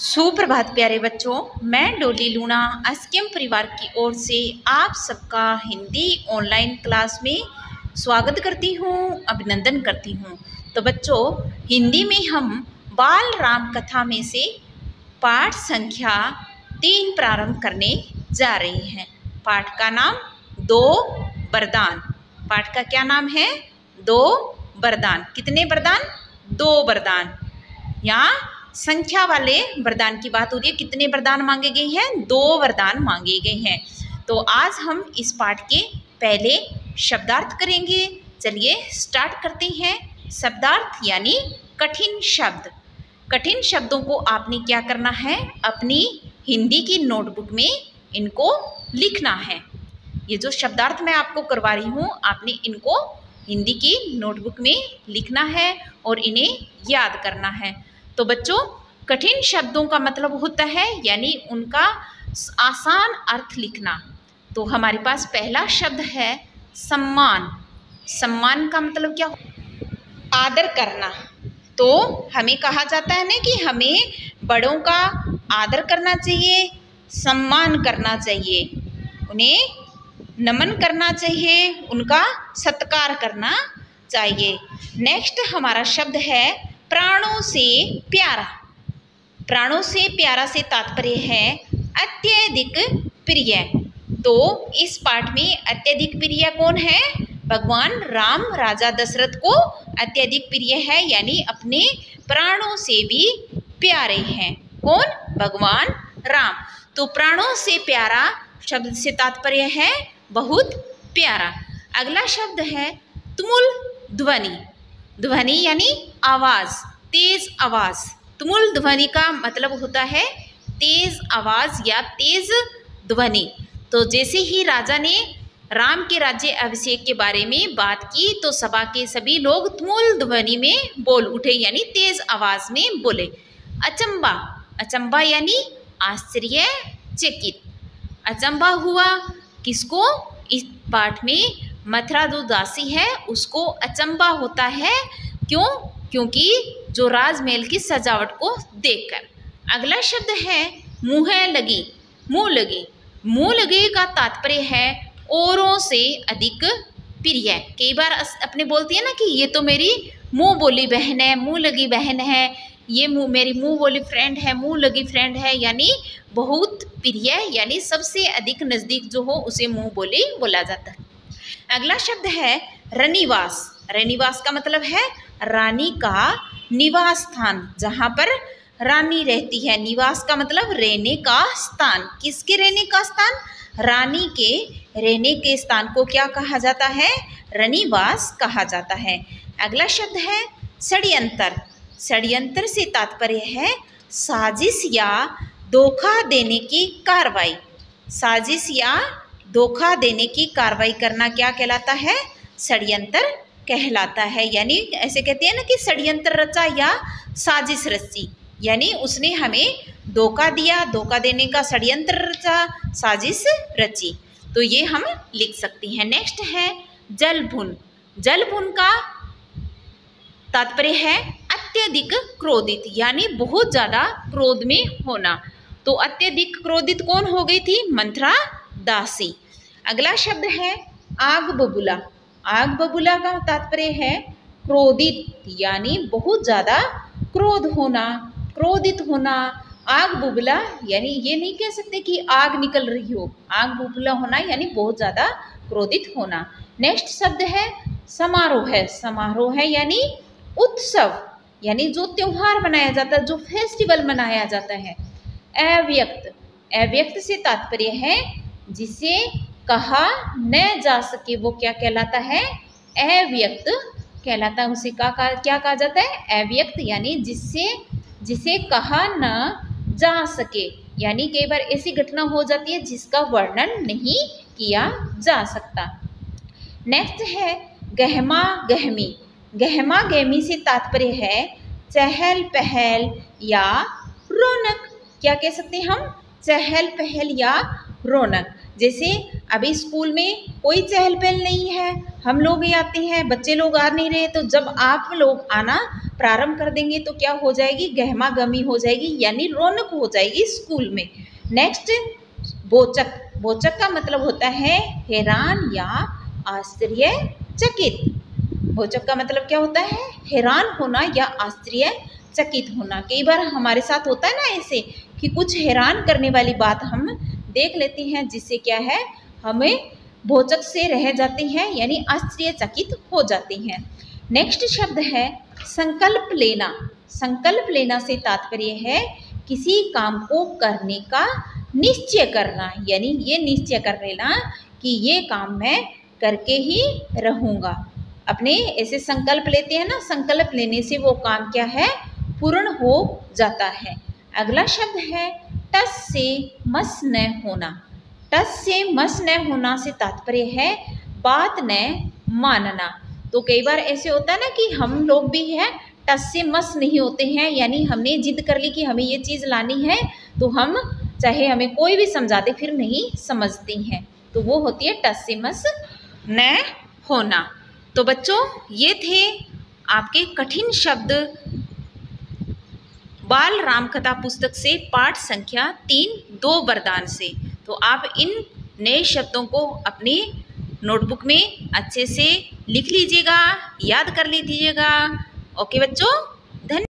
सुप्रभात प्यारे बच्चों, मैं डोली लूना एसकेएम परिवार की ओर से आप सबका हिंदी ऑनलाइन क्लास में स्वागत करती हूँ, अभिनंदन करती हूँ। तो बच्चों, हिंदी में हम बाल राम कथा में से पाठ संख्या 3 प्रारंभ करने जा रहे हैं। पाठ का नाम 2 वरदान। पाठ का क्या नाम है? 2 वरदान। कितने वरदान? 2 वरदान। यहाँ संख्या वाले वरदान की बात हो रही है। कितने वरदान मांगे गए हैं? 2 वरदान मांगे गए हैं। तो आज हम इस पाठ के पहले शब्दार्थ करेंगे। चलिए स्टार्ट करते हैं। शब्दार्थ यानी कठिन शब्द। कठिन शब्दों को आपने क्या करना है? अपनी हिंदी की नोटबुक में इनको लिखना है। ये जो शब्दार्थ मैं आपको करवा रही हूँ, आपने इनको हिंदी की नोटबुक में लिखना है और इन्हें याद करना है। तो बच्चों, कठिन शब्दों का मतलब होता है यानी उनका आसान अर्थ लिखना। तो हमारे पास पहला शब्द है सम्मान। सम्मान का मतलब क्या? आदर करना। तो हमें कहा जाता है ना कि हमें बड़ों का आदर करना चाहिए, सम्मान करना चाहिए, उन्हें नमन करना चाहिए, उनका सत्कार करना चाहिए। नेक्स्ट हमारा शब्द है प्राणों से प्यारा। प्राणों से प्यारा से तात्पर्य है अत्यधिक प्रिय। तो इस पाठ में अत्यधिक प्रिय कौन है? भगवान राम राजा दशरथ को अत्यधिक प्रिय है, यानी अपने प्राणों से भी प्यारे हैं। कौन? भगवान राम। तो प्राणों से प्यारा शब्द से तात्पर्य है बहुत प्यारा। अगला शब्द है तुमुल ध्वनि। ध्वनि यानी आवाज, तेज आवाज। तुमुल ध्वनि का मतलब होता है तेज आवाज या तेज ध्वनि। तो जैसे ही राजा ने राम के राज्य अभिषेक के बारे में बात की तो सभा के सभी लोग तुमुल ध्वनि में बोल उठे, यानी तेज आवाज में बोले। अचंबा। अचंबा यानी आश्चर्यचकित। अचंबा हुआ किसको? इस पाठ में मथुरा जो दासी है उसको अचंबा होता है। क्यों? क्योंकि जो राजमहल की सजावट को देखकर। अगला शब्द है मुँह लगी। मुँह लगी। मुँह लगी का तात्पर्य है औरों से अधिक प्रिय। कई बार अपने बोलती है ना कि ये तो मेरी मुँह बोली बहन है, मुँह लगी बहन है, ये मेरी मुँह बोली फ्रेंड है, मुँह लगी फ्रेंड है, यानी बहुत प्रिय, यानी सबसे अधिक नज़दीक जो हो उसे मुँह बोली बोला जाता है। अगला शब्द है रनिवास। रनिवास का मतलब है रानी का निवास स्थान, जहाँ पर रानी रहती है। निवास का मतलब रहने का स्थान। किसके रहने का स्थान? रानी के रहने के स्थान को क्या कहा जाता है? रनिवास कहा जाता है। अगला शब्द है षड्यंतर। षड्यंतर से तात्पर्य है साजिश या धोखा देने की कार्रवाई। साजिश या धोखा देने की कार्रवाई करना क्या कहलाता है? षड्यंतर कहलाता है। यानी ऐसे कहते हैं ना कि षड्यंत्र रचा या साजिश रची, यानी उसने हमें धोखा दिया, धोखा देने का षड्यंत्र रचा, साजिश रची। तो ये हम लिख सकते हैं। नेक्स्ट है जलभुन। जलभुन का तात्पर्य है अत्यधिक क्रोधित, यानी बहुत ज्यादा क्रोध में होना। तो अत्यधिक क्रोधित कौन हो गई थी? मथुरा दासी। अगला शब्द है आग बबूला। आग बबूला का तात्पर्य है क्रोधित, यानी बहुत ज्यादा क्रोध होना, क्रोधित होना। आग बुबला यानी ये नहीं कह सकते कि आग निकल रही हो। आग बुबला होना यानी बहुत ज्यादा क्रोधित होना। नेक्स्ट शब्द है समारोह है। समारोह है यानी उत्सव, यानी जो त्योहार मनाया जाता है, जो फेस्टिवल मनाया जाता है। अव्यक्त। अव्यक्त से तात्पर्य है जिसे कहा न जा सके, वो क्या कहलाता है? अव्यक्त कहलाता है। उसे क्या कहा जाता है? अव्यक्त, यानी जिसे कहा न जा सके, यानी कई बार ऐसी घटना हो जाती है जिसका वर्णन नहीं किया जा सकता। नेक्स्ट है गहमा गहमी। गहमा गहमी से तात्पर्य है चहल पहल या रौनक। क्या कह सकते हैं हम? चहल पहल या रौनक। जैसे अभी स्कूल में कोई चहल पहल नहीं है, हम लोग ही आते हैं, बच्चे लोग आ नहीं रहे, तो जब आप लोग आना प्रारंभ कर देंगे तो क्या हो जाएगी, गहमा गहमी हो जाएगी, यानी रौनक हो जाएगी स्कूल में। नेक्स्ट बोचक। बोचक का मतलब होता है हैरान या आश्चर्यचकित। बोचक का मतलब क्या होता है, हैरान होना या आश्चर्यचकित होना। कई बार हमारे साथ होता है ना ऐसे कि कुछ हैरान करने वाली बात हम देख लेते हैं, जिससे क्या है हमें बोचक से रह जाते हैं, यानी आश्चर्यचकित हो जाते हैं। नेक्स्ट शब्द है संकल्प लेना। संकल्प लेना से तात्पर्य है किसी काम को करने का निश्चय करना, यानी ये निश्चय कर लेना कि ये काम मैं करके ही रहूँगा। अपने ऐसे संकल्प लेते हैं ना, संकल्प लेने से वो काम क्या है, पूर्ण हो जाता है। अगला शब्द है टस से मस न होना। टस से मस न होना से तात्पर्य है बात न मानना। तो कई बार ऐसे होता है ना कि हम लोग भी है टस से मस नहीं होते हैं, यानी हमने जिद कर ली कि हमें ये चीज़ लानी है, तो हम चाहे हमें कोई भी समझाते फिर नहीं समझते हैं, तो वो होती है टस से मस न होना। तो बच्चों ये थे आपके कठिन शब्द बाल राम कथा पुस्तक से पाठ संख्या 3 2 वरदान से। तो आप इन नए शब्दों को अपनी नोटबुक में अच्छे से लिख लीजिएगा, याद कर लीजिएगा। ओके बच्चों।